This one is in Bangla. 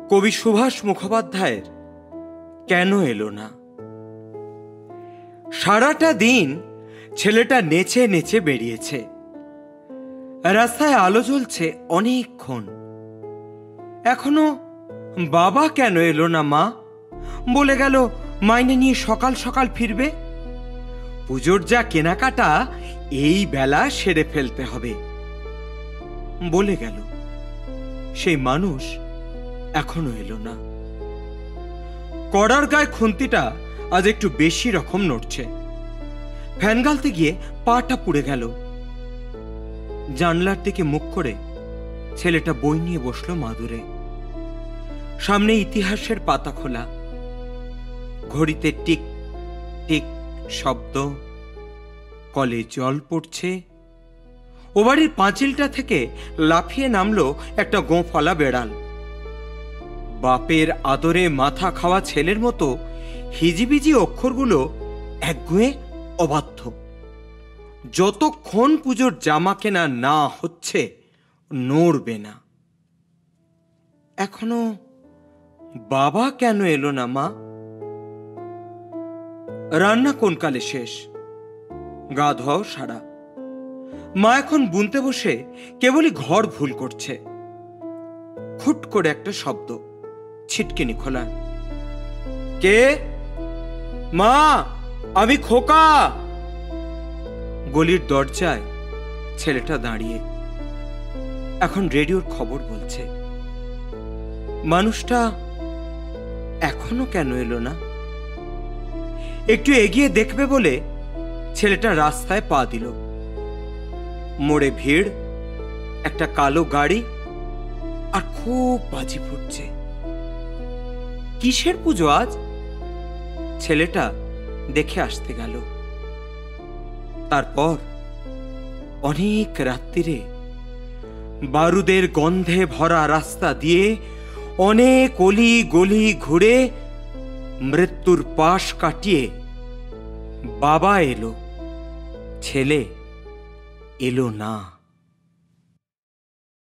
কবি সুভাষ মুখোপাধ্যায়ের কেন এলো না। সারাটা দিন ছেলেটা নেচে নেচে বেরিয়েছে। রাস্তায় আলো জ্বলছে অনেকক্ষণ। এখনো বাবা কেন এলো না মা? বলে গেল মাইনে নিয়ে সকাল সকাল ফিরবে। পুজোর যা কেনাকাটা এই বেলা সেরে ফেলতে হবে বলে গেল। সেই মানুষ এখনো এলো না। কড়ার গায়ে খুন্তিটা আজ একটু বেশি রকম নড়ছে। ফ্যান গালতে গিয়ে পাটা পুড়ে গেল। জানলার দিকে মুখ করে ছেলেটা বই নিয়ে বসলো মাদুরে। সামনে ইতিহাসের পাতা খোলা। ঘড়িতে টিক টিক শব্দ। কলে জল পড়ছে। ও বাড়ির পাঁচিলটা থেকে লাফিয়ে নামলো একটা গোঁফলা বেড়াল। বাপের আদরে মাথা খাওয়া ছেলের মতো হিজিবিজি অক্ষরগুলো একগুঁয়ে অবাধ্য। যতক্ষণ পুজোর জামা কেনা না হচ্ছে নড়বে না। এখনো বাবা কেন এলো না মা? রান্না কোন কালে শেষ, গা ধোয়াও সারা। মা এখন বুনতে বসে কেবলই ঘর ভুল করছে। খুট করে একটা শব্দ, ছিটকিনি খোলা। কে? মা, আমি খোকা। গলির দরজায় ছেলেটা দাঁড়িয়ে। এখন রেডিওর খবর বলছে। মানুষটা এখনো কেন এলো না? একটু এগিয়ে দেখবে বলে ছেলেটা রাস্তায় পা দিল। মোড়ে ভিড়, একটা কালো গাড়ি, আর খুব বাজি ফুটছে। কিসের পুজো আজ? ছেলেটা দেখে আসতে গেল। তারপর অনেক রাত্রিরে বারুদের গন্ধে ভরা রাস্তা দিয়ে অনেক অলি গলি ঘুরে মৃত্যুর পাশ কাটিয়ে বাবা এলো, ছেলে এলো না।